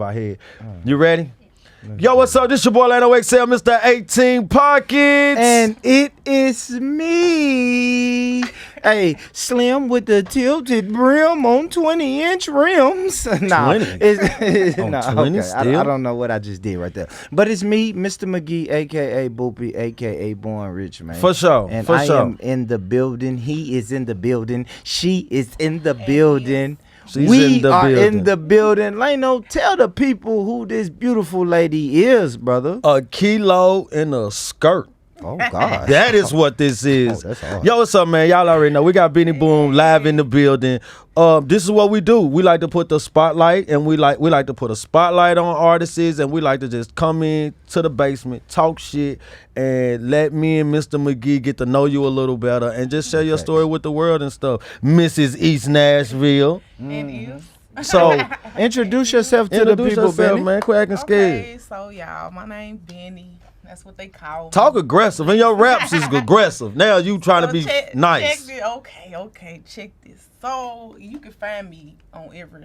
our head. You ready? Yo, what's up? This your boy Lano XL, Mr. 18 Pockets. And it is me. Hey, Slim with the tilted brim on 20-inch rims. Nah, 20? it's, On nah, 20 okay. still? I don't know what I just did right there. But it's me, Mr. McGee, a.k.a. Boopy, a.k.a. Born Rich, man. For sure. And For I sure. am in the building. He is in the building. She is in the building. She's We in the are building. in the building. Lano, tell the people who this beautiful lady is, brother. A kilo in a skirt. Oh, God. That is what this is. Oh, that's hard. Yo, what's up, man? Y'all already know. We got Benny Boom live in the building. This is what we do. We like to put the spotlight, and we like to put a spotlight on artists, and we like to just come in to the basement, talk shit, and let me and Mr. McGee get to know you a little better, and just share your story with the world and stuff. Mrs. East Nashville. It is. So Introduce yourself to the introduce people, yourself, Benny. man. Quit acting scared. Okay, so y'all, my name Benny. That's what they call me. Talk aggressive, and your raps is aggressive. Now you trying to So be check nice. this. Okay, check this. So you can find me on every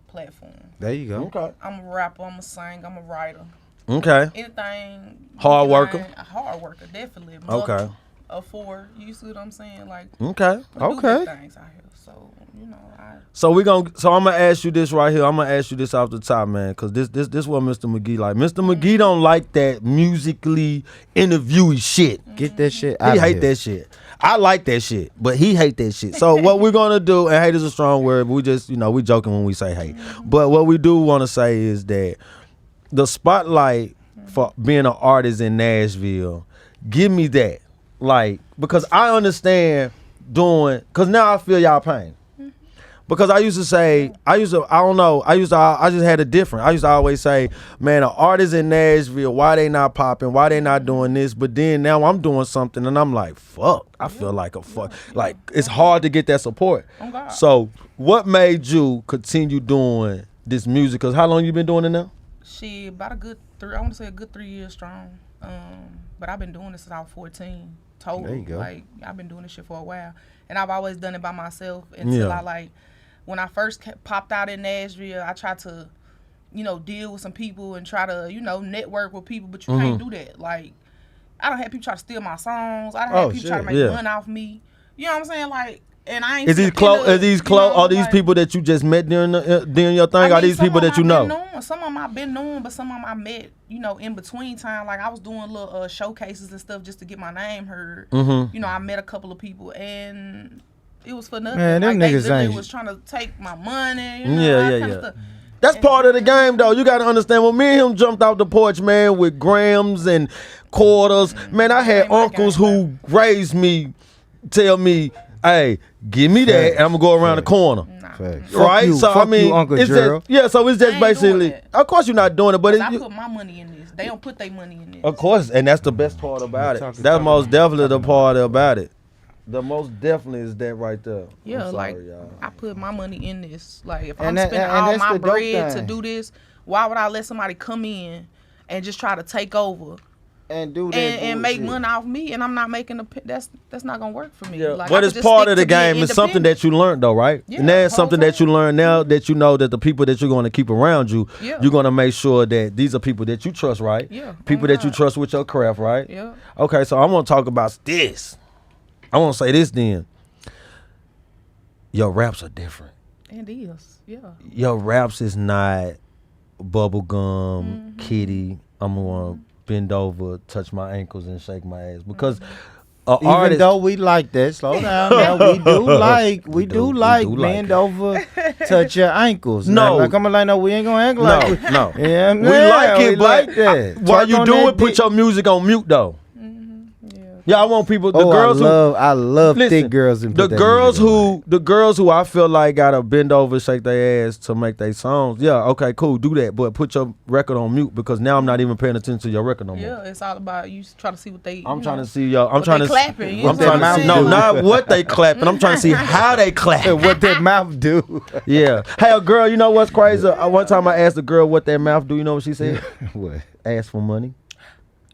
platform. There you go. Okay. I'm a rapper, I'm a singer, I'm a writer. Okay. Anything. Hard you worker? find- A hard worker, definitely. Okay. A four. You see what I'm saying? Like, Okay. we do Okay. good things out here. So, you know, So I'm gonna ask you this right here. I'm gonna ask you this off the top, man, cause this what Mr. McGee like. Mr. McGee don't like that musically interviewy shit. Get that shit out He of hate here. that shit. I like that shit, but he hate that shit. So what we're gonna do, and hate is a strong word, but we just, we joking when we say hate. But what we do want to say is that the spotlight for being an artist in Nashville, give me that, like, because I understand cause now I feel y'all pain. Because I just had a different. I used to always say, man, an artist in Nashville, why they not popping? Why they not doing this? But then now I'm doing something and I'm like, fuck. I feel like a fuck. Like, it's hard to get that support. Oh, God. So what made you continue doing this music? Because how long you been doing it now? she about a good I want to say a good 3 years strong. But I've been doing this since I was 14 total. There you go. Like, I've been doing this shit for a while. And I've always done it by myself until Yeah. when I first popped out in Nashville, I tried to, deal with some people and try to, network with people, but you can't do that. Like, I don't have people try to steal my songs. I don't have people try to make money off me. You know what I'm saying? Like, and I ain't. Is these close? Are these people that you just met during your thing? Are these people that you know? Some of them I've been knowing, but some of them I met, in between time. Like, I was doing little showcases and stuff just to get my name heard. I met a couple of people, and it was for nothing. Man, them like, niggas they ain't- was trying to take my money. Yeah. Stuff. That's part of the game, though. You got to understand. When me and him jumped out the porch, man, with grams and quarters, man, I had Ain't my uncles game, who raised me tell me, hey, give me that, and I'm going to go around the corner. Facts. Right? Fuck you, So, fuck I mean, you, Uncle it's Gerald. so it's just I ain't doing basically, that. of course you're not doing it, but 'Cause I it, put my money in this. They don't put their money in this. of course, and that's the best part about it. Talking- That's most definitely the talking part about it. The most definitely is that right there. Yeah, I'm sorry, like, y'all. I put my money in this. Like, if And I'm that- spending and all that's my the dope bread to thing. do this, why would I let somebody come in and just try to take over And do that and make bullshit. money off me? And I'm not making that's not gonna work for me. Yeah, Like, I but could it's just part stick of the to being game. It's something independent. that you learned, though, right? Yeah, and that's the whole something that you time. learn now that you know that the people that you're going to keep around you, Yeah. you're going to make sure that these are people that you trust, right? Yeah, People oh that you God. trust with your craft, right? Yeah. Okay, so I want to talk about this. I want to say this then. Your raps are different. And it is. Yeah. Your raps is not bubblegum, kitty. I'm going to bend over, touch my ankles, and shake my ass. Because Even artist, though we like that, slow down. Now we do like bend over, touch your ankles. No. Now, come on, like no, we ain't gonna act no, like we, no. Yeah, We like it, but like that. while Twerk you on do that it, put dick. your music on mute though. Yeah. Yeah, I want people. The Oh, girls I love listen, thick girls. And the put that girls music on. the girls who I feel like gotta bend over, shake their ass to make their songs. Yeah, okay, cool, do that, but put your record on mute because now I'm not even paying attention to your record no more. Yeah, it's all about you trying to see what they. I'm you trying know, to see y'all. I'm what trying they to. clapping, you I'm know trying what to I'm see. No, saying? not what they clapping. I'm trying to see how they clap. what that mouth do? Yeah. Hey, a girl. You know what's crazy? One time I asked a girl what their mouth do. You know what she said? What? Ask for money.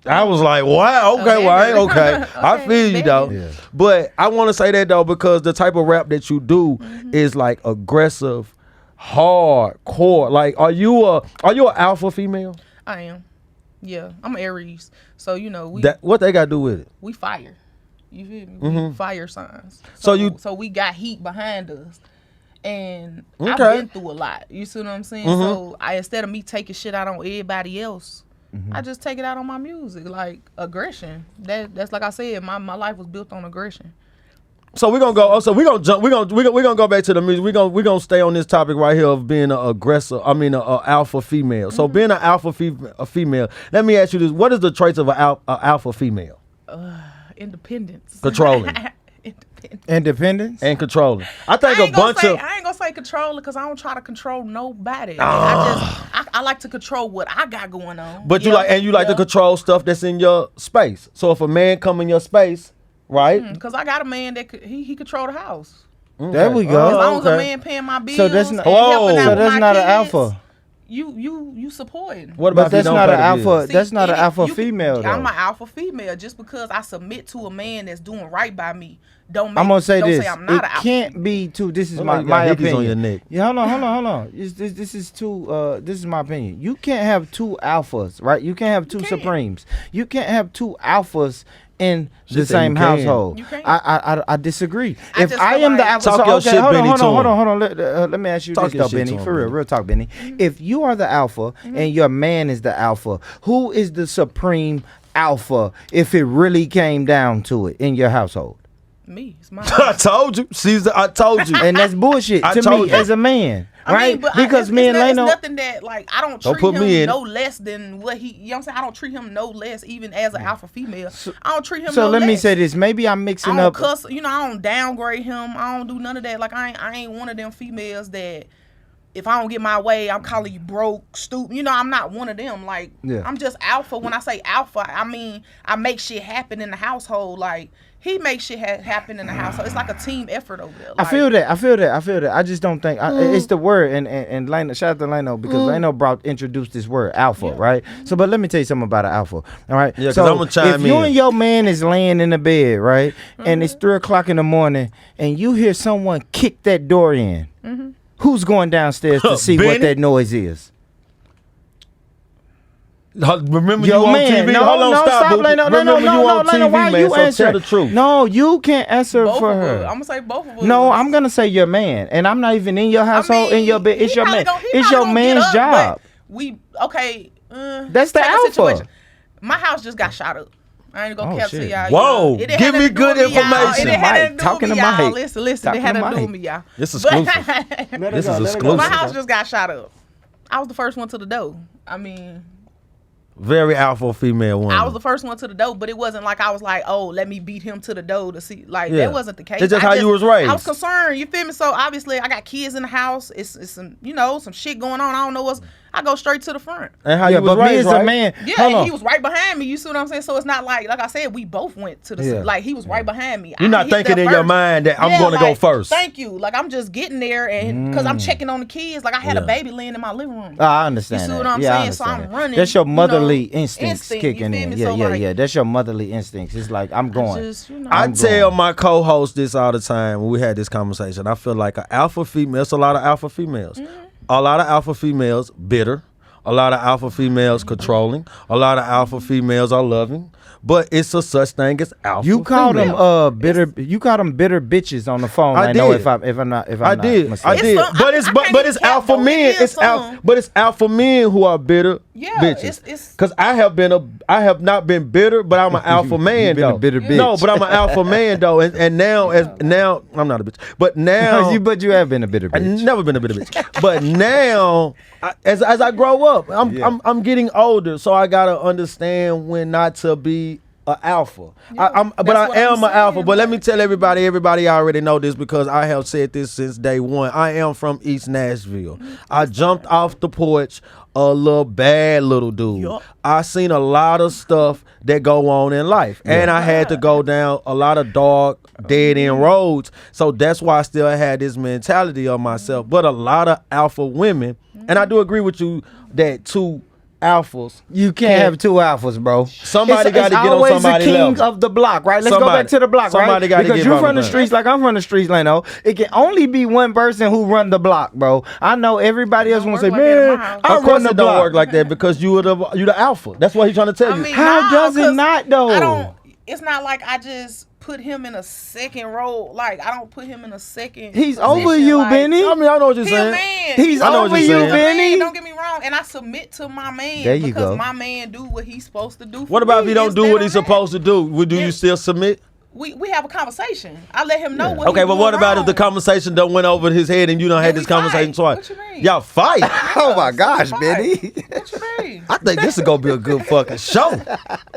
I was like, wow, okay, well, I ain't okay. I Okay, feel you, maybe. though. Yeah. But I want to say that, though, because the type of rap that you do is, like, aggressive, hardcore. Like, are you an alpha female? I am. Yeah, I'm Aries. So, you know, What they got to do with it? we fire. You feel me? Mm-hmm. We fire signs. So we got heat behind us. And Okay. I've been through a lot. You see what I'm saying? Mm-hmm. So instead of me taking shit out on everybody else, I just take it out on my music. Like aggression. That's like I said, my life was built on aggression. So we're gonna go. So we're gonna jump. We're gonna go back to the music. We're gonna stay on this topic right here of being an aggressor. I mean, an alpha female. So being an alpha female. Let me ask you this: what is the traits of an alpha female? Independence. Controlling. Independence And controlling. I think I a ain't gonna bunch say, of. I ain't gonna say control because I don't try to control nobody. I like to control what I got going on. But you like to control stuff that's in your space. So if a man come in your space, right? Because I got a man that he control the house. There we As go. long as a okay. man paying my bills, So that's not- and helping out So with that's my not an kids, alpha. You supporting. What about But that's if you don't not pay an the alpha. bills? See, That's not an alpha you can- female though. I'm an alpha female. Just because I submit to a man that's doing right by me, don't make I'm gonna say don't this. Say I'm not It an alpha. can't be too. This is Look my like you got hickeys opinion. on your neck. Yeah, hold on. This is too. This is my opinion. You can't have two alphas, right? You can't have two can't. supremes. You can't have two alphas in She the said same you can. household. You can't. I disagree. I If just I feel am the like- alpha, Talk so, your okay, shit, hold Benny, to him. on. Let me ask you Talk this your though, shit Benny. to him, For real, Benny. real talk, Benny. If you are the alpha and your man is the alpha, who is the supreme alpha if it really came down to it in your household? Me, it's my. I told you. I told you. And that's bullshit I to told me you. as a man, I right? mean, but Because me and it's Leno, nothing that like I don't Don't treat put me him in no less than what he. You know what I'm saying? I don't treat him no less, even as an alpha female. I don't treat him. so no let less. me say this. Maybe I'm I mixing don't up. cuss. You know, I don't downgrade him. I don't do none of that. Like I ain't one of them females that if I don't get my way, I'm calling you broke, stupid. You know, I'm not one of them. Like Yeah. I'm just alpha. When I say alpha, I mean I make shit happen in the household. Like he makes shit happen in the household. It's like a team effort over there. I Like, feel that. I just don't think it's the word. And Leno, shout out to Leno because Leno introduced this word alpha, right? So, but let me tell you something about an alpha. All right. Yeah, 'cause so I'ma chime if you in. and your man is laying in the bed, right, and it's 3:00 in the morning, and you hear someone kick that door in, who's going downstairs to see Benny? what that noise is? Remember Yo, you on man, TV? no, Hold on, no, stop, boo. Leno, Remember you on Leno, TV, why man. you So answering? tell the truth. No, you can't answer both for of her. us. I'm gonna say both of us. No, I'm gonna say your man, and I'm not even in your household, in your bed. It's your man. It's your man's job. Okay. That's the check alpha. situation. My house just got shot up. I ain't gonna cap to shit. y'all. Whoa, You know, it didn't give have me nothing to do good with me, y'all. information. It didn't have nothing to do Talking with to me, y'all. Mike. Listen. Talking It had to nothing to do Mike. with me, y'all. This exclusive. This is exclusive. My house just got shot up. I was the first one to the door. I mean, Very alpha female woman. I was the first one to the door, but it wasn't like I was like, oh, let me beat him to the door to see. Like Yeah. that wasn't the case. It's just I how you was raised. I was concerned. You feel me? So obviously, I got kids in the house. It's some some shit going on. I don't know what's. I go straight to the front. And how Yeah, you was but me raised, as right? a man, Yeah, hold and on. he was right behind me. You see what I'm saying? So it's not like I said, we both went to the Yeah. like he was right behind me. You're I not hit thinking there in your first. mind that I'm Yeah, going to go like, first. Thank you. Like I'm just getting there, and because I'm checking on the kids. Like I had Yeah. a baby laying in my living room. I understand. You see that. what I'm yeah, I saying? So understand I'm that. running, That's your you know, motherly instincts instinct, you kicking feel in. me? Yeah, So, yeah, like, yeah. That's your motherly instincts. It's like I'm going. Just, I I'm tell going. my co-host this all the time when we had this conversation. I feel like an alpha female, it's a lot of alpha females. A lot of alpha females bitter. A lot of alpha females controlling. A lot of alpha females are loving. But it's a such thing as alpha You call female. them bitter. You call them bitter bitches on the phone. I I know did. if I'm not. I did. mistaken. some- But I it's can't but even it's count, alpha though. It men. is It's alpha, some. but it's alpha men who are bitter Yeah, bitches. it's- Because I have not been bitter, but I'm an alpha man been a though. bitter bitch. No, but I'm an alpha man though, and now I'm not a bitch, but now but you have been a bitter I've bitch. never been a bitter bitch. But now, as I grow up, I'm getting older, so I gotta understand when not to be an alpha. But that's I what am I'm an alpha. saying, But let me like- tell everybody already know this because I have said this since day one. I am from East Nashville. I jumped off the porch a bad little dude. Yup. I seen a lot of stuff that go on in life, and I had to go down a lot of dark, dead end roads. So that's why I still had this mentality of myself. But a lot of alpha women, and I do agree with you that to alphas. You can't have two alphas, bro. Somebody got to get on somebody king level. of the block, right? Let's go back to the block, somebody right? Gotta because get you're from the Robert streets like I'm from the streets, Leno. It can only be one person who run the block, bro. I know everybody else wants to say, man, I Of run course the it don't block. work like that because you the alpha. That's what he's trying to tell you. How does it not, though? I don't. It's not like I just put him in a second role. Like I don't put him in a second. He's position. over you, like, Benny. I mean, I know what you're He a saying. man. He's I know over what you, you're saying. Benny. Don't get me wrong, and I submit to my man There you because go. my man do what he's supposed to do. What about if he don't do what he's supposed to? to do? Do you still submit? We have a conversation. I let him know what. Okay, he's but what doing about if the wrong. conversation don't went over his head and you done had we this conversation fight. twice? What you mean? Y'all fight. Oh my gosh, Fight. Benny. What you mean? I think this is gonna be a good fucking show.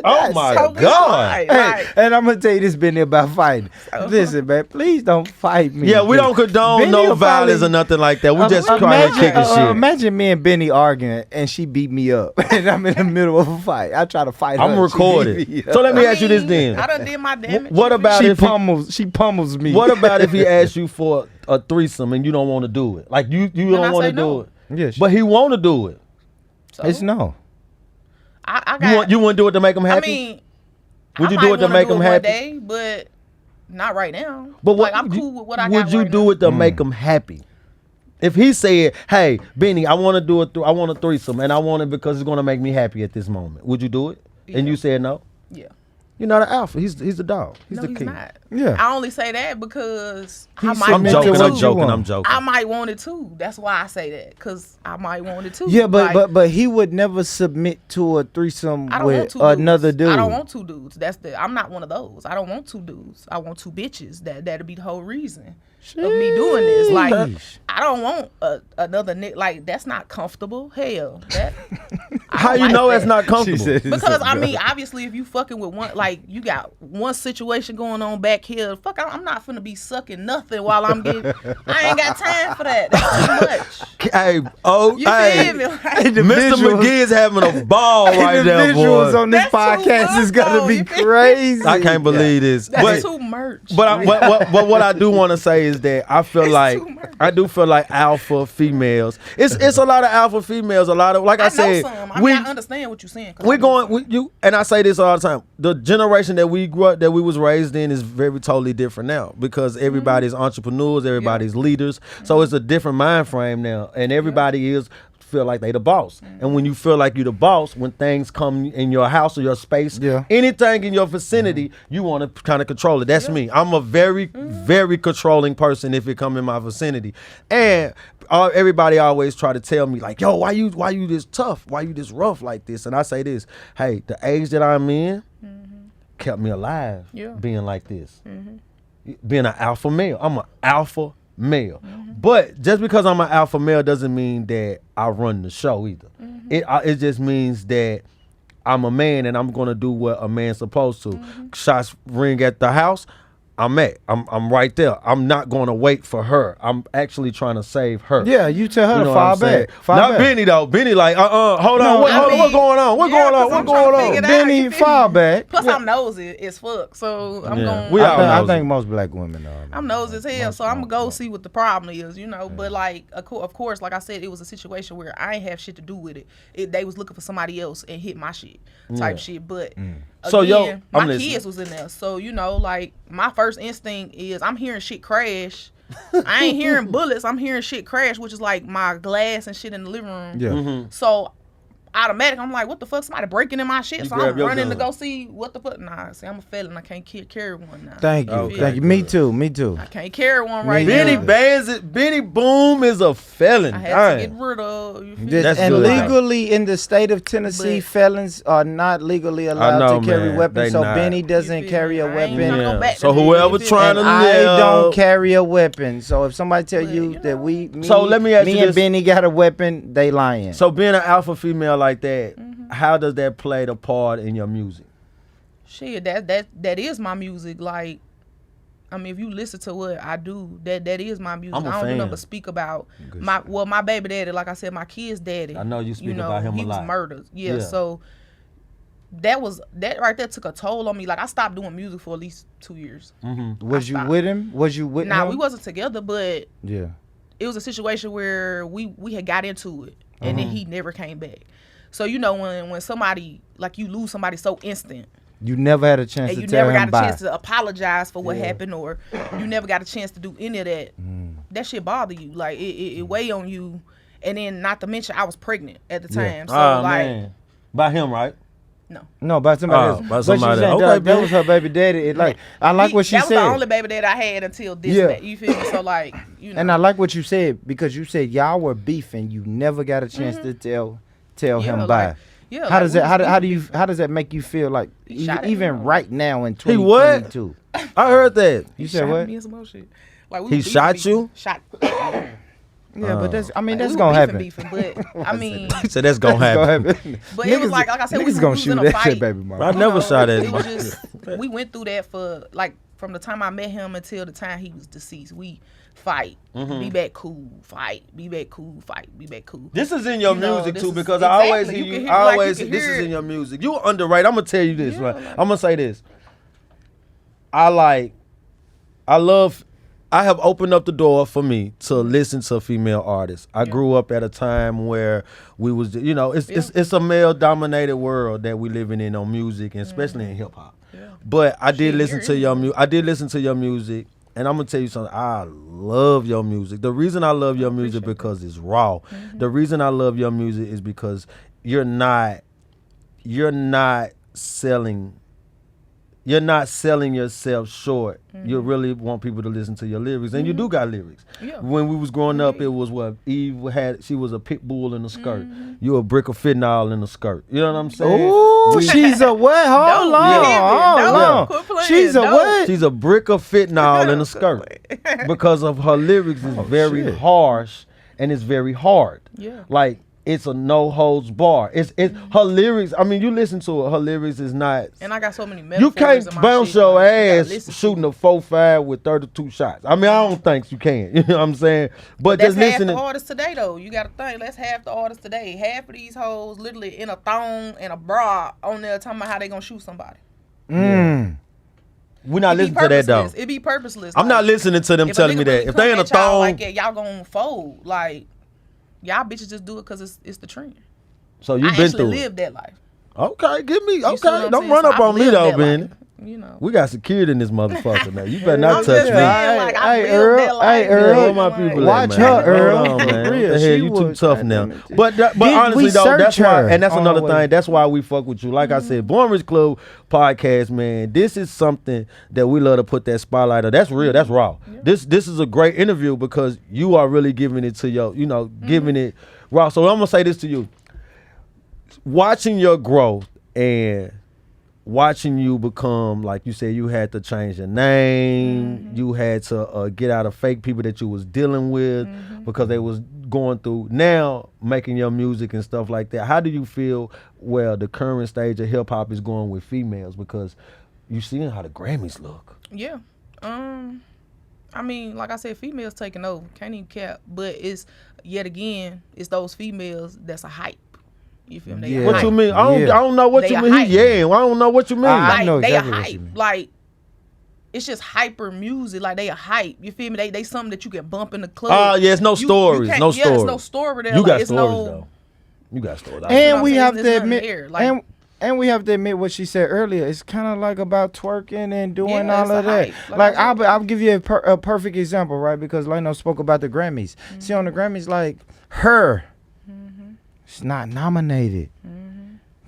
Oh my So we god. fight. Hey, Like, and I'm gonna tell you this, Benny, about fighting. Listen, man, please don't fight me. Yeah, we don't condone Benny no will violence probably- or nothing like that. We just trying to kick shit. Imagine me and Benny arguing, and she beat me up, and I'm in the middle of a fight. I try to fight her. I'm and she beat recorded. me up. So let me I ask you this mean, then. I done did my damage. What about She if he, pummels me. what about if he asks you for a threesome and you don't want to do it? Like you I don't want to say do no. it. Yes, But he want to do it. So, it's no. I got. You wouldn't do it to make him I happy? mean, Would you I do might it to wanna make do him it happy? One day, but not right now. But what, like I'm cool with what I got. Would you right do now. it to make him happy? If he said, "Hey, Benny, I want to do it. I want a threesome, and I want it because it's gonna make me happy at this moment," would you do it? And Yeah. you said no. Yeah. You're not an alpha. He's the dog. He's No, the he's king. not. Yeah. I only say that because I He's might I'm submit to want joking. it what I'm too. joking. want. I'm joking. I might want it too. That's why I say that, because I might want it too. Yeah, but Like, but he would never submit to a threesome I don't want with two dudes. another dude. I don't want two dudes. I'm not one of those. I don't want two dudes. I want two bitches. That'll be the whole reason of me doing this. Like Sheesh. I don't want another nigga. Like that's not comfortable. Hell, that. I How don't you like know that. it's not comfortable? Because I mean, obviously, if you fucking with one, like you got one situation going on back here, fuck, I'm not finna be sucking nothing while I'm getting. I ain't got time for that. That's too much. Hey, You feel me? Mr. Visuals- McGee's having a ball right the there, visuals boy. on this That's too podcast much, is gonna though. be You feel me? crazy. I can't believe this. That's But too much. but what I do want to say is that I feel like too much. I do feel like alpha females. It's a lot of alpha females. A lot of like I I said. know some. I mean, I understand what you're saying. 'cause I We're know going. some. You and I say this all the time. The generation that we grew up, that we was raised in, is very totally different now because everybody's entrepreneurs, everybody's leaders. So it's a different mind frame now, and everybody is feel like they the boss. And when you feel like you the boss, when things come in your house or your space, anything in your vicinity, you want to kind of control it. That's me. I'm a very, very controlling person if it come in my vicinity, and everybody always try to tell me like, yo, why you this tough? Why you this rough like this? And I say this, hey, the age that I'm in kept me alive being like this. Being an alpha male. I'm an alpha male. But just because I'm an alpha male doesn't mean that I run the show either. It just means that I'm a man and I'm gonna do what a man's supposed to. Shots ring at the house, I'm right there. I'm not gonna wait for her. I'm actually trying to save her. Yeah, you tell her You to know what fall I'm saying? back. Fall Not back. Benny though. Benny like, hold on, No, what I mean, going on? What yeah, going on? 'cause What I'm trying to going figure on? it out. Benny, You feel fall me? back. Plus, I'm nosy as fuck, so I'm Yeah. going. We all I nosy. think most black women are. I'm nosy as hell, so I'm gonna go see what the problem is, you know. But like, of course, like I said, it was a situation where I ain't have shit to do with it. They was looking for somebody else and hit my shit, type shit. But So, yo, again, I'm my listening. kids was in there, so you know, like my first instinct is I'm hearing shit crash. I ain't hearing bullets. I'm hearing shit crash, which is like my glass and shit in the living room. Yeah. So automatic, I'm like, what the fuck? Somebody breaking in my shit. You So grab I'm your running to gun. go see what the fuck. Nah, see, I'm a felon. I can't carry one now. Thank you. Okay, Thank you. Me good. too. Me too. I can't carry one right Benny now. Benny Boom is a felon. I had to Dang. get rid of. You feel This- That's and good. legally in the state of Tennessee, But- felons are not legally allowed know, to carry man. weapons. They So not. Benny You doesn't feel carry me? a I ain't weapon. tryna go back So to that, whoever you feel trying me? to I live. don't carry a weapon. So if somebody tell But, you you that know. me, So let me ask you and this. Benny got a weapon, they lying. So being an alpha female like that, how does that play the part in your music? Shit, that is my music. Like, I mean, if you listen to what I do, that is my music. I'm a I don't do fan. nothing but speak about Good my baby daddy. Like I said, my kid's daddy. I know you speak about him a he lot. was murdered. Yeah, Yeah. so that right there took a toll on me. Like I stopped doing music for at least 2 years. Was you stopped. with him? Was you with Nah, him? we wasn't together, but Yeah. it was a situation where we had got into it. and then he never came back. So you know when somebody like you lose somebody so instant. You never had a chance and to you tell never him got a bye. chance to apologize for what happened, or you never got a chance to do any of that. That shit bother you. Like it weigh on you. And then not to mention I was pregnant at the time. So like man. By him, right? No, by somebody else. By somebody but else. Okay, Okay, that was her baby daddy. I like what she said. That was the only baby daddy I had until this. Yeah. You feel me? So like, you know. And I like what you said because you said y'all were beefing. You never got a chance to tell him bye. Like, yeah. How does that? How does that make you feel? Like even right now in 2022. I heard that. You said what? Me and some more shit. Like, He shot you? Shot. Yeah, but that's Like, gonna happen. Beefing, but I mean, He said that's gonna happen. but it was like I said, we niggas gonna was shoot in a that fight. shit, baby mama. I never shot at It him. was just we went through that for like from the time I met him until the time he was deceased. We fight, be back cool, fight, be back cool, fight, be back cool. This is in your You know, music this too, is- because I always exactly. hear You you. can I hear- like, always you can this hear is it. in your music. You underrated. I'm gonna tell you this, Yeah, right? like- I'm gonna say this. I have opened up the door for me to listen to female artists. I grew up at a time where we was, you know, it's a male dominated world that we living in on music, and especially in hip hop. Yeah. But I did Shit, listen you're to in your it. music. I did listen to your music, and I'm gonna tell you something. I love your music. The reason I love your music because it's raw. The reason I love your music is because you're not selling yourself short. You really want people to listen to your lyrics, and you do got lyrics. Yeah. When we was growing up, it was what Eve had. She was a pit bull in a skirt. You a brick of fentanyl in a skirt. You know what I'm saying? Ooh, she's a what? Hold on. Quit playing. She's a Don't. what? She's a brick of fentanyl in a skirt because of her lyrics is very shit. harsh and it's very hard. Yeah. Like it's a no holds bar. It's her lyrics. I mean, you listen to it. Her lyrics is not. And I got so many You metaphors can't in my bounce shit, your like, you gotta ass listen to shooting it. a 4.5 with 32 shots. I mean, I don't think you can. You know what I'm saying? But That's just half listening. the artists today, though. You got to think. That's half the artists today. Half of these hoes literally in a thong and a bra on there talking about how they gonna shoot somebody. Mm. We're not It be listening to that though. purposeless. It be purposeless. I'm not listening to them if a telling nigga me really that. If come they in a at y'all thong, like that, y'all gonna fold. Like y'all bitches just do it because it's the trend. so I you've been actually through it. lived that life. Okay, give me. You see what Okay, I'm don't saying? run So up I've on me lived though, that Ben. life, you know. We got security in this motherfucker now. You better not I'm touch just me. saying, like, I Hey, lived Earl. that life. Hey, Earl. Where my people Watch at, man? her, Earl. Hold on, man. For real, What the hell, she you too was- tough goddamn now. it. But Did honestly we though, that's search why, her and that's on another the way? thing. That's why we fuck with you. Like I said, Born Rich Club podcast, man. This is something that we love to put that spotlight on. That's real. That's raw. This is a great interview because you are really giving it to your, giving it raw. So I'm gonna say this to you. Watching your growth and watching you become, like you said, you had to change your name. You had to get out of fake people that you was dealing with because they was going through. Now making your music and stuff like that. How do you feel? Well, the current stage of hip hop is going with females because you seeing how the Grammys look. Yeah. I mean, like I said, females taking over. Can't even cap. But it's yet again, it's those females that's a hype. You feel me? They a Yeah. What hype. you mean? I Yeah. don't know what They you a mean. hype. Yeah, I don't know what you mean. I know They exactly a what hype. you mean. Like it's just hyper music. Like they a hype. You feel me? They something that you can bump in the club. Yeah, it's no stories. can't- No yeah, it's stories. no story there. You like, got it's stories no, though. You got stories. And what we I'm have saying, to there's nothing admit, there, like- and we have to admit what she said earlier. It's kind of like about twerking and doing Yeah, all it's of a that. hype. Like I said. I'll give you a perfect example, right? Because Leno spoke about the Grammys. See, on the Grammys, like her, she's not nominated.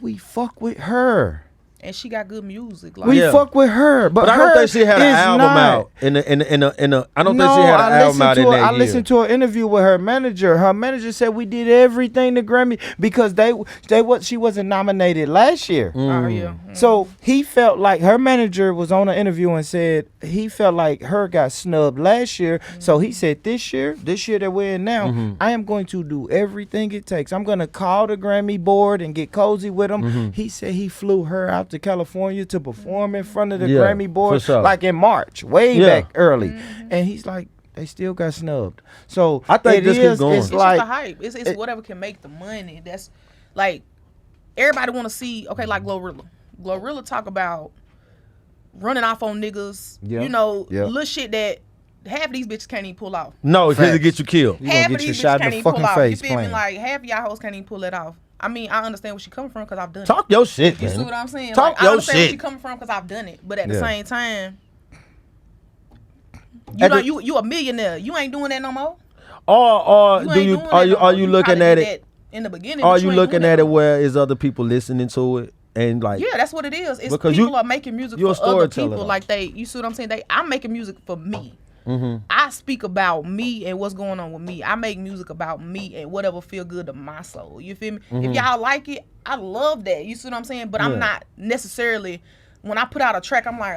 We fuck with her. And she got good music. Like We Yeah. fuck with her, but I don't her think she had an is album not. out in a. I don't No, think she had an I album out in that I year. listened to an interview with her manager. Her manager said we did everything to Grammy because she wasn't nominated last year. Oh yeah. So he felt like her manager was on an interview and said he felt like her got snubbed last year. So he said this year that we're in now, I am going to do everything it takes. I'm going to call the Grammy board and get cozy with them. He said he flew her out to California to perform in front of the Yeah, Grammy board for sure. like in March, way Yeah. back early. And he's like, they still got snubbed. So I think it this keep is, going. it's It's like just a hype. It's whatever can make the money. That's like everybody want to see. Okay, like Glorilla. Glorilla talk about running off on niggas. Yeah. You know, Yeah. little shit that half of these bitches can't even pull off. No, it's gonna Facts. get you killed. You gonna Half get of your these shot bitches in can't the even pull fucking off. face You feel me? playing. Like half of y'all hoes can't even pull that off. I mean, I understand where she coming from because I've done it. Talk your shit, You man. see what I'm saying? Talk Like, I your understand where she shit. coming from because I've done it. But at the Yeah. same time, At the- you a millionaire. You ain't doing that no more. Or You do ain't you doing are that you no are more. you looking probably at did it? that in the beginning? Are but you ain't looking doing at that it no more. where is other people listening to it and like? Yeah, that's what it is. It's Because people you- are making music you a for other storyteller, people. though. Like you see what I'm saying? I'm making music for me. Mm-hmm. I speak about me and what's going on with me. I make music about me and whatever feel good to my soul. You feel me? Mm-hmm. If y'all like it, I love that. You see what I'm saying? But Yeah. I'm not necessarily, when I put out a track, I'm like,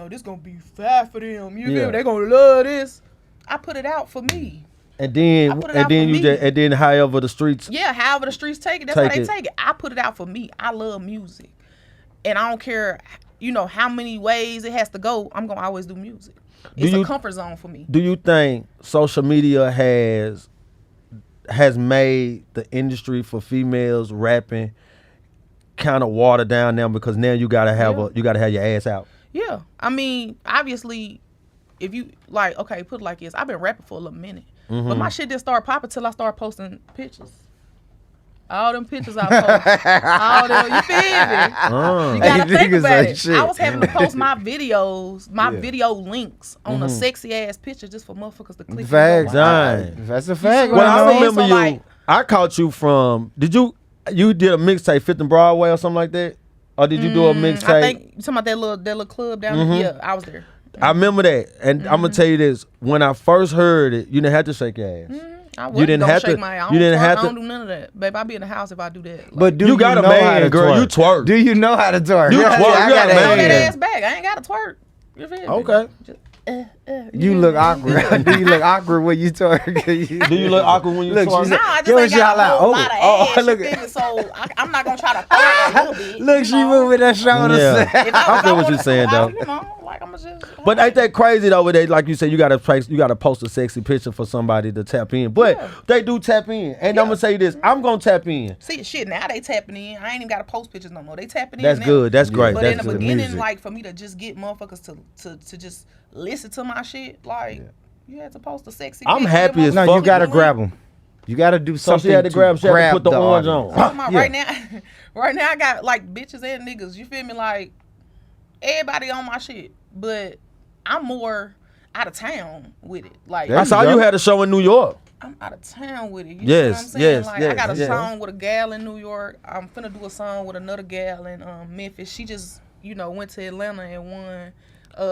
this gonna be fat for them. You Yeah. feel me? They gonna love this. I put it out for me. And then I put it and out then for you me. just and then however the streets. Yeah, however the streets take it, that's Take how they it. take it. I put it out for me. I love music. And I don't care, how many ways it has to go, I'm gonna always do music. It's a comfort zone for me. Do you think social media has made the industry for females rapping kind of watered down now because now you gotta have your ass out? Yeah. I mean, obviously, if you okay, put it like this. I've been rapping for a little minute. But my shit didn't start popping till I started posting pictures. All them pictures I post. All them, you feel me? You gotta Hey, think niggas about ain't it. shit. I was having to post my videos, my Yeah. video links on a sexy ass picture just for motherfuckers to click. Facts. Dang. That's a fact. what Well, I'm I saying? remember So, you. like- I caught you from. Did you did a mixtape, Fifth and Broadway or something like that, or did you do a mixtape? I think you talking about that little club down there. Yeah, I was there. I remember that, and I'm gonna tell you this: when I first heard it, you didn't have to shake your ass. I You didn't gonna have shake to- my ass. you didn't have I to- don't do none of that, babe. I be in the house if I do that. Like, But do You got a know man, how to girl. You twerk. Do you know how to twerk? You Yeah, twerk, I you got got a a throw man. that ass back. I ain't gotta twerk. You feel me? Okay. Just, You look awkward. Do you look awkward when you twerk? Do you look awkward when you Look, twerk? she Nah, said- I Give just us ain't got y'all a whole out. lot of Oh, ass. look You at- feel me? So I'm not gonna try to throw it a little bit. Look, she moving that shoulder. Yeah. If I feel what wanna you're saying, go out, though. like I'm just. But ain't that crazy though? Where they, like you said, you gotta post a sexy picture for somebody to tap in. But Yeah. they do tap in, and I'm gonna say this: I'm gonna tap in. See, shit, now they tapping in. I ain't even gotta post pictures no more. They tapping in. That's now. good. That's great. But That's in the good. beginning, Music. like for me to just get motherfuckers to just listen to my shit, like you had to post a sexy. I'm picture. happy as No, fuck. you gotta grab them. You gotta do So something. she had to grab. She had to put the orange audience. on. My, right now, right now I got like bitches and niggas. You feel me? Like everybody on my shit, but I'm more out of town with it. Like There I saw you you go. had a show in New York. I'm out of town with it. You Yes, know what I'm saying? yes, Like yes, I got a yes. song with a gal in New York. I'm finna do a song with another gal in Memphis. She just, went to Atlanta and won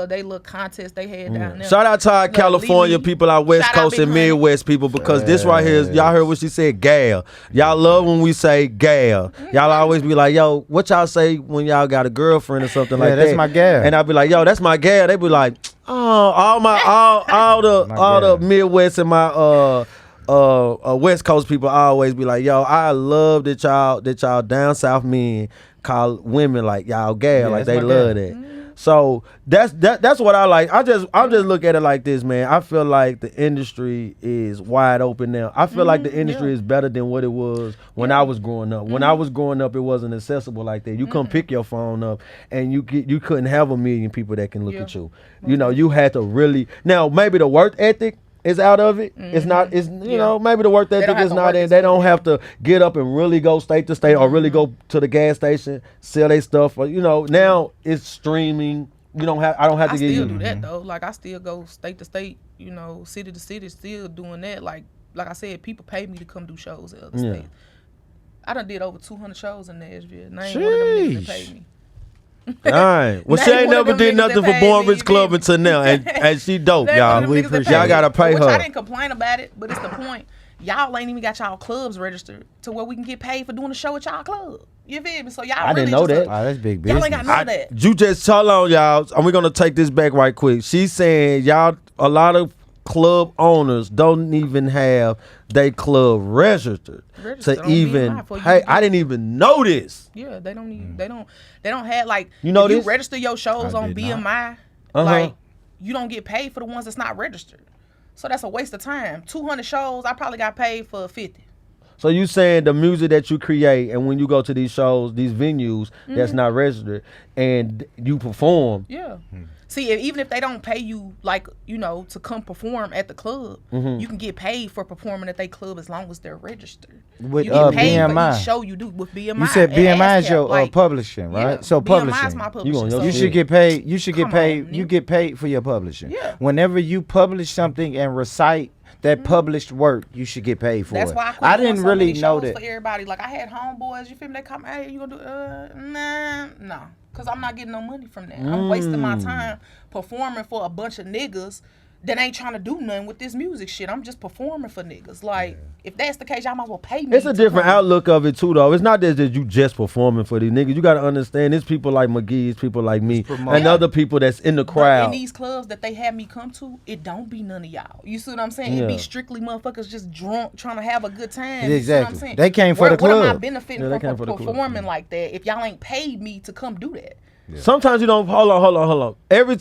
they little contest they had down there. Shout out to our Look, California Lily. people, our West Shout out Coast Big and Honey. Midwest people, because this right here is, y'all heard what she said, gal. Y'all love when we say gal. Y'all always be like, yo, what y'all say when y'all got a girlfriend or something like that? that's my gal. And I'll be like, yo, that's my gal. They be like, oh, all the Midwest and my West Coast people always be like, yo, I love that y'all down south men call women like y'all gal, Yeah, like that's they my love gal. that. So that's what I like. I just look at it like this, man. I feel like the industry is wide open now. I feel like the industry is better than what it was when I was growing up. When I was growing up, it wasn't accessible like that. You couldn't pick your phone up, and you couldn't have 1 million people that can look at you. You had to really. Now maybe the work ethic is out of it. It's not. It's maybe the work ethic don't have is to not work in. as They much. don't have to get up and really go state to state or really go to the gas station, sell their stuff. Or now it's streaming. I don't have to I get still you. do that though. Like I still go state to state, city to city, still doing that. Like I said, people pay me to come do shows in other states. I done did over 200 shows in Nashville. And I ain't one of them niggas that paid me. All right. Well, she Name ain't one of never them did niggas nothing that for paid Born me, Rich you Club feel me? until now, and she dope, That's y'all. one of them We niggas that appreciate pay Y'all me. gotta pay Which her. I didn't complain about it, but it's the point. Y'all ain't even got y'all clubs registered to where we can get paid for doing a show at y'all club. You feel me? So y'all I didn't really know just that. Oh, that's big y'all business. ain't got none of that. You just hold on, y'all, and we're gonna take this back right quick. She's saying a lot of club owners don't even have they club registered Registered to on even BMI for you pay. to I do- didn't even know this. Yeah, they don't need, they don't have like You know if you this? register your shows I on did not. BMI, like you don't get paid for the ones that's not registered. So that's a waste of time. 200 shows, I probably got paid for 50. So you saying the music that you create, and when you go to these shows, these venues that's not registered, and you perform. Yeah. See, even if they don't pay you, like, you know, to come perform at the club, you can get paid for performing at their club as long as they're registered. With you get paid BMI. for each show you do with BMI. You said BMI is your like, publishing, right? Yeah, So BMI is publishing. my publishing. You You so should get paid. You should get Come paid. on, You nigga. get paid for your publishing. Yeah. Whenever you publish something and recite that published work, you should get paid for That's it. why I didn't doing so really many know shows that. for everybody. Like, I had homeboys, you feel me? They come, hey, you gonna do, nah. Because I'm not getting no money from that. I'm wasting my time performing for a bunch of niggas that ain't trying to do nothing with this music shit. I'm just performing for niggas. Like, if that's the case, y'all might as well pay me. It's a different outlook of it too, though. It's not that you just performing for these niggas. You got to understand, it's people like McGee, it's people like me, and other people that's in the But crowd. in these clubs that they have me come to, it don't be none of y'all. You see what I'm saying? It be strictly motherfuckers just drunk, trying to have a good time. You see what I'm Exactly. saying? They came for the What am I club. benefiting Yeah, they from came for the club. performing like that if y'all ain't paid me to come do that? Sometimes you don't. Hold on. Every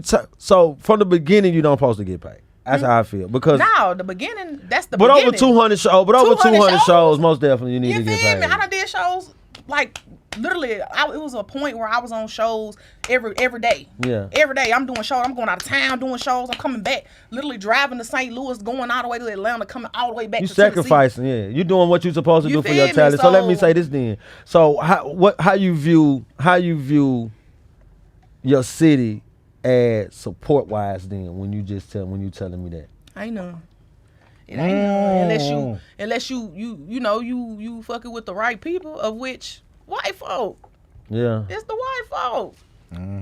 time. So from the beginning, you don't supposed to get paid. That's how I feel because. No, the beginning. That's the But beginning. over 200 shows. But over 200 shows, most definitely you need You to get feel paid. me? I done did shows like literally. It was a point where I was on shows every day. Yeah. Every day I'm doing shows. I'm going out of town doing shows. I'm coming back. Literally driving to St. Louis, going all the way to Atlanta, coming all the way back. You to Tennessee. sacrificing, yeah. You doing what you supposed to You do for feel your me? talent. So let me So- say this then. So how you view your city as support wise then when you telling me that? Ain't none. It ain't none unless you fucking with the right people, of which white folk. Yeah. It's the white folk.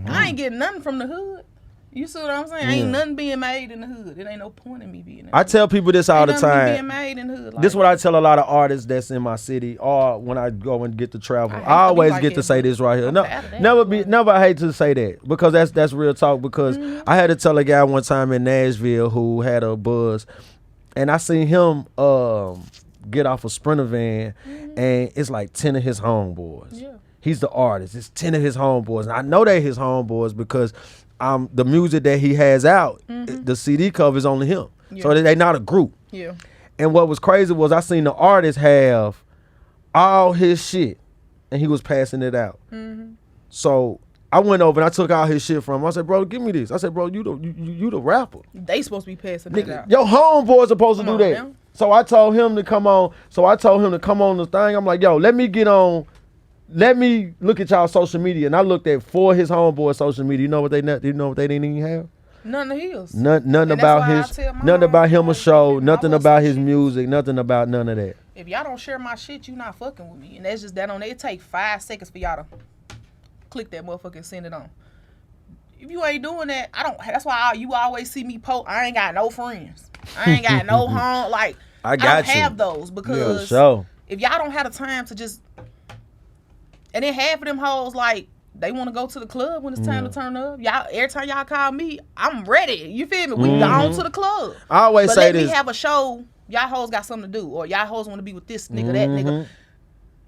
I ain't getting nothing from the hood. You see what I'm saying? Ain't nothing being made in the hood. It ain't no point in me being in the I hood. tell people this all the Ain't nothing time. being made in the hood. Like, This is what I tell a lot of artists that's in my city, or when I go and get to travel. I hate to I be always like get to that, say but this right here. I'm No, tired of that. never I hate to say that because that's real talk. Because I had to tell a guy one time in Nashville who had a buzz, and I seen him get off a Sprinter van, and it's like 10 of his homeboys. Yeah. He's the artist. It's 10 of his homeboys, and I know they his homeboys because the music that he has out, the CD cover is only him. So they not a group. Yeah. And what was crazy was I seen the artist have all his shit, and he was passing it out. So I went over and I took all his shit from him. I said, "Bro, give me this." I said, "Bro, you the rapper. They supposed to be passing it out. Your homeboy supposed to Come do on that." now. So I told him to come on. The thing. I'm like, "Yo, let me get on. Let me look at y'all social media." And I looked at 4 of his homeboys' social media. You know what they didn't even have? None of his. Nothing And about that's why I his, tell my nothing about him a homeboys, show, I nothing want about some his shit. music, nothing about none of that. If y'all don't share my shit, you not fucking with me. And that's just that on. It take 5 seconds for y'all to click that motherfucker and send it on. If you ain't doing that, I don't. That's why you always see me post. I ain't got no friends. I ain't got no home. Like I got don't you. have those because So if y'all don't have the time to just, and then half of them hoes like they want to go to the club when it's time to turn up. Y'all, every time y'all call me, I'm ready. You feel me? We gone to the club. I always But say let this. me have a show. Y'all hoes got something to do, or y'all hoes want to be with this nigga, that nigga.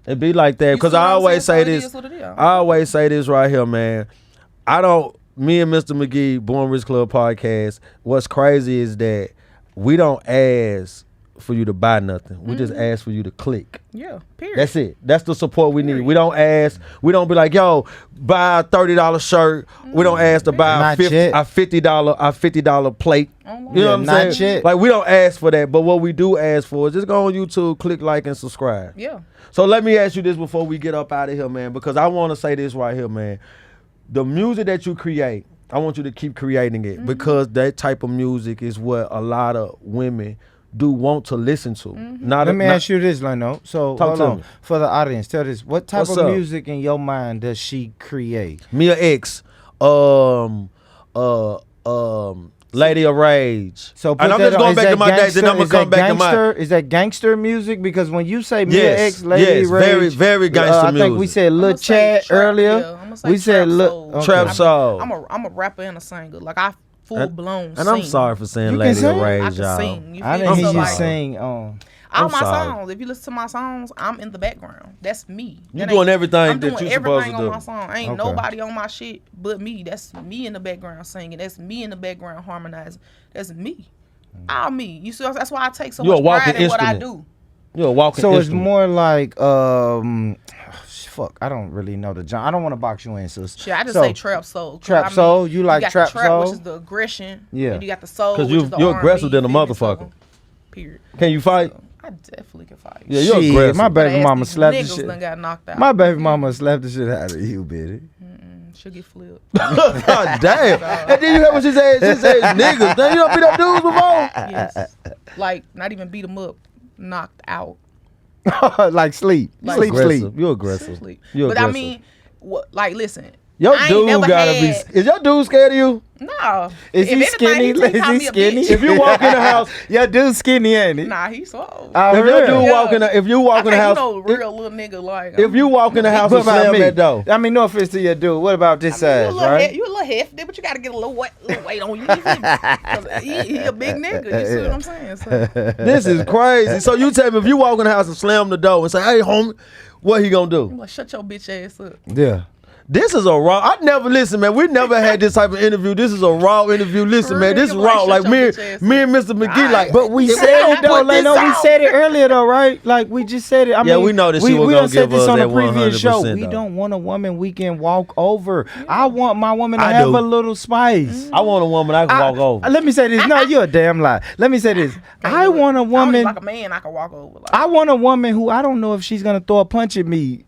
It be like that You because see what I I'm always saying? say So it this. is what it is. I always say this right here, man. Me and Mr. McGee, Born Rich Club podcast. What's crazy is that we don't ask for you to buy nothing. We just ask for you to click. Yeah, period. That's it. That's the support we need. Period. We don't ask. We don't be like, yo, buy a $30 shirt. We don't ask to buy Not a yet. $50 plate. You know what I'm not saying? yet. Like we don't ask for that, but what we do ask for is just go on YouTube, click like and subscribe. Yeah. So let me ask you this before we get up out of here, man, because I want to say this right here, man. The music that you create, I want you to keep creating it because that type of music is what a lot of women do want to listen to. Let me ask you this, Leno. So Talk hold to on. me. For the audience, tell this. What type What's of up? music in your mind does she create? Mia X, Lady of Rage. So and I'm that just on- going is back that to my days, then I'm gonna is that come back to my. gangster? Is that gangster music? Because when you say Mia Yes, X, Lady yes, Rage, very, very gangster I think we music. said Lil I'ma say Chad trap, earlier. yeah, I'ma say We said trap Lil soul. Trap okay. soul. I'm a rapper and a singer. Like I full blown. And I'm sorry for saying You can Lady of sing? Rage, I can y'all. sing. You I feel didn't me? hear So, you like, sing. All I'm my sorry. songs. If you listen to my songs, I'm in the background. That's me. You That doing ain't- everything I'm that doing you supposed everything to on do. my song. Ain't Okay. nobody on my shit but me. That's me in the background singing. That's me in the background harmonizing. That's me. All me. You see, that's why I take so You a much walking pride in what I instrument. do. You're a walking So instrument. it's more like fuck. I don't really know the genre. I don't want to box you in, sis. Shit, I just say trap soul. Trap soul. You like got trap the soul, which is the aggression. Yeah. And you got the soul, Because which is the you're R&B, aggressive than a you feel me? motherfucker. So, period. Can you fight? So, I definitely can fight. Yeah, you're Shit, aggressive. my baby But mama these slapped the niggas shit. done got knocked out. My baby mama slapped the shit out of you, bitty. She'll get flipped. God damn. And then you heard what she said? She said niggas. Now you don't beat up dudes before? Yes. Like, not even beat them up. Knocked out. Like sleep. Like sleep. You're aggressive. Sleep. You're But aggressive. I mean, like, listen. Your I ain't dude never gotta had- be. Is your dude scared of you? No. Is If he anything, skinny? can't Is call he me a skinny? bitch. If you walk in the house, Your dude skinny, ain't he? Nah, he's so. Oh, if your really? dude Yeah. walk in the, if you walk in the house, You know, real little nigga like. if you walk in the house What and about slam me? that door, I mean, no offense to your dude. What about this size, right? You a little hefty, but you gotta get a little weight on you. You feel me? 'Cause he a big nigga. You see what I'm saying? So, this is crazy. So you tell me if you walk in the house and slam the door and say, "Hey, homie," what he gonna do? I'm like, shut your bitch ass up. Yeah. This is a raw. I never listen, man. We never had this type of interview. This is a raw interview. Listen, For man, this is real, raw. like, Like shut your bitch ass me and Mr. McGee, like, But we if said don't it though, put like this no, we out- said it earlier though, right? Like we just said it. I Yeah, mean, we know that she was we gonna done said give this us on the that previous show. 100% We though. don't want a woman we can walk over. I want my woman to I have do. a little spice. I want a woman I can walk over. Let me say this. No, you're a damn lie. Let me say this. I want a I don't woman. even like a man I can walk over. Like, I want a woman who I don't know if she's gonna throw a punch at me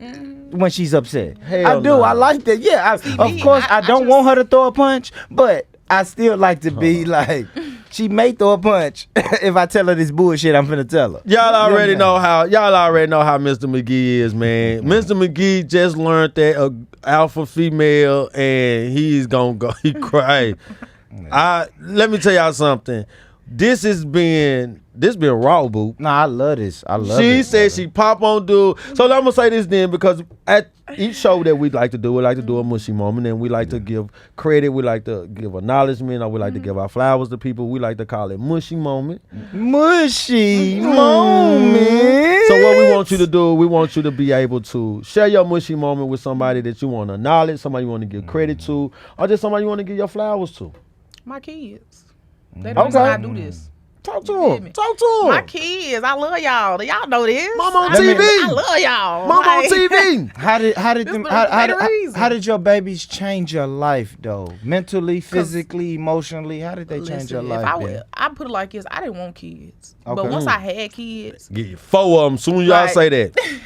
when she's upset. Hell I do. no. I like that. Yeah. Of me, course, I I don't just- want her to throw a punch, but I still like to be like, she may throw a punch if I tell her this bullshit I'm finna tell her. Y'all already Yeah. know how Mr. McGee is, man. Mr. McGee just learned that alpha female, and he's gonna go. He cry. Let me tell y'all something. This been raw, boo. Nah, I love this. I love it. She said she pop on dude. So I'm gonna say this then, because at each show that we like to do, we like to do a mushy moment, and we like to give credit, we like to give acknowledgement, or we like to give our flowers to people. We like to call it mushy moment. mushy moment. So what we want you to do, we want you to be able to share your mushy moment with somebody that you want to acknowledge, somebody you want to give credit to, or just somebody you want to give your flowers to. my kids. They the reason I do this. Talk to You feel him. me? Talk to him. My kids, I love y'all. Y'all know this. Mom on I TV. I love y'all. Mom on Like, TV. How did This them, been a how reason. did your babies change your life though? Mentally, physically, emotionally, how did they change your Listen, life? if Ben? I put it like this, I didn't want kids. Okay. But once I had kids, Get you 4 of them. Soon as y'all Like- say that.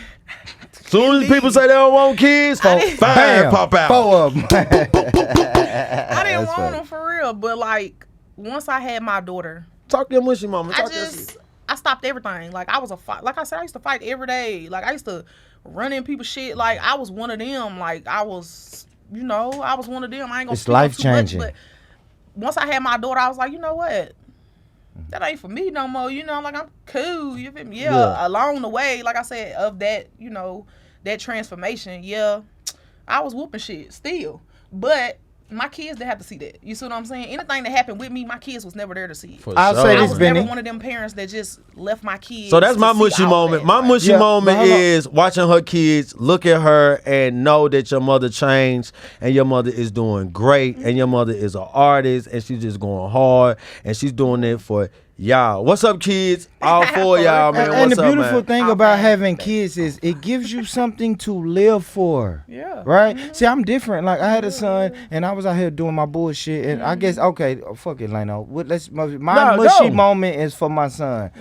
Soon as people say they don't want kids, 5 Bam, pop out. 4 of them. I didn't want funny. them for real. But like, once I had my daughter, Talk your mushy moment. I Talk your shit. just I stopped everything. Like I was a fight. Like I said, I used to fight every day. Like I used to run in people's shit. Like I was one of them. Like I was, I was one of them. I ain't gonna. It's speak on life too much, changing. But once I had my daughter, I was like, you know what? That ain't for me no more. Like I'm cool. You feel me? Yeah. Along the way, like I said, of that, that transformation. Yeah, I was whooping shit still, but. My kids, they have to see that. You see what I'm saying? Anything that happened with me, my kids was never there to see it. For I'll sure. say I this, was Benny. never one of them parents that just left my kids. So that's my to see mushy all moment. that. My Like, mushy Yeah, moment but hold on. is watching her kids look at her and know that your mother changed and your mother is doing great and your mother is an artist and she's just going hard and she's doing it for y'all. What's up, kids? All 4 of y'all, man. And What's the up, beautiful man? thing Oh, about man. having kids is it gives you something to live for. Yeah. Right? See, I'm different. Like I had a son and I was out here doing my bullshit and I guess fuck it, Leno. My No, mushy go. moment is for my son.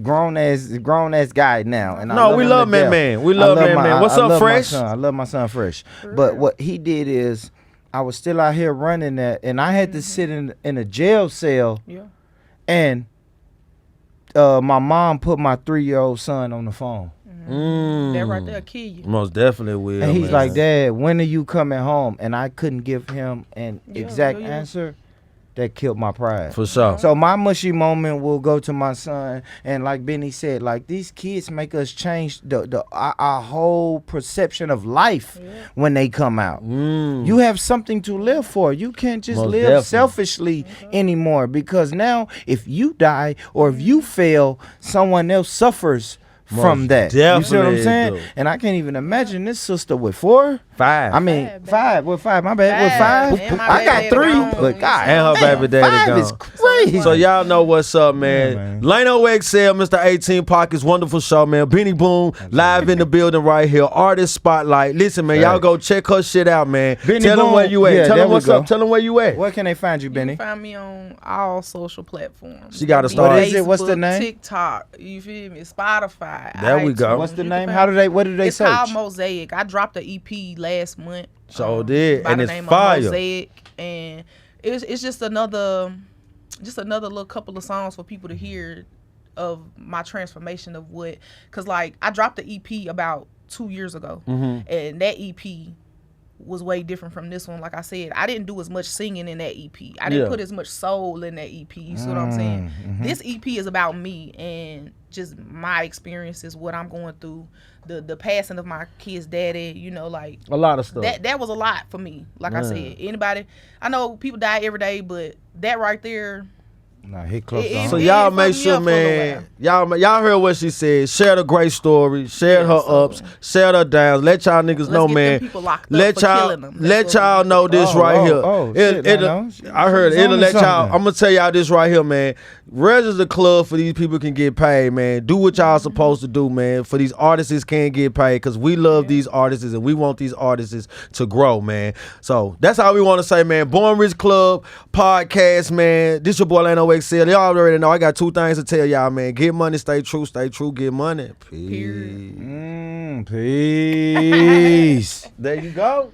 grown ass guy now. And I No, we him love to Man death. Man. We I love Man my- Man. What's I up, love my Fresh? son. I love my son Fresh. But what he did is I was still out here running that and I had to sit in a jail cell Yeah. and my mom put my 3-year-old son on the phone. That right there kill you. Most definitely will. And he's man. like, Dad, when are you coming home? And I couldn't give him an exact yeah. answer. That killed my pride. For sure. So my mushy moment will go to my son. And like Benny said, like these kids make us change our whole perception of life when they come out. You have something to live for. You can't just Most live definitely. selfishly anymore because now if you die or if you fail, someone else suffers from Most that. You see what I'm definitely saying? do. And I can't even imagine this sister with 4. 5. I mean, Five, baby. 5. With 5, my bad. Five. With And 5, my I got baby 3. gone. But God, And her damn, baby daddy 5 is gone. So Hey. So y'all know what's up, man. Yeah, man. Lano XL, Mr. 18 Pockets, wonderful show, man. Benny Boom, live in the building right here. Artist Spotlight. Listen, man, y'all go check her shit out, man. Benny Tell them Boom. where you at. Yeah, Tell there them we what's go. up. Tell them where you at. Where can they find you, You Benny? can find me on all social platforms. She gotta Be start. What is it? What's the Facebook, name? TikTok. You feel me? Spotify. There we go. iTunes. What's the You name? can How find- do they? What do they It's search? called Mosaic. I dropped the EP last month. So did, by and the it's name of fire. Mosaic, and it's just another little couple of songs for people to hear of my transformation of what, cause like I dropped the EP about 2 years ago, and that EP was way different from this one. Like I said, I didn't do as much singing in that EP. I didn't put as much soul in that EP. You see what I'm saying? This EP is about me and just my experiences, what I'm going through, the passing of my kid's daddy. You know, like A lot of stuff. that was a lot for me. Like I said, anybody, I know people die every day, but that right there. Nah, hit close It- on. So it- y'all it make fucked me sure, up for a little man. Y'all heard what she said. Share the great story. Share her so- ups. Share her downs. Let y'all niggas Let's know, get man. them people locked up Let for y'all killing them. let That's what y'all we know do. this right here. Shit, I know. I heard She's it'll on let to y'all. something. I'm gonna tell y'all this right here, man. Register the club for these people can get paid, man. Do what y'all supposed to do, man. For these artists can't get paid because we love these artists and we want these artists to grow, man. So that's how we want to say, man. Born Rich Club podcast, man. This your boy Lano XL. Y'all already know I got two things to tell y'all, man. Get money, stay true, get money. Peace. Peace. There you go.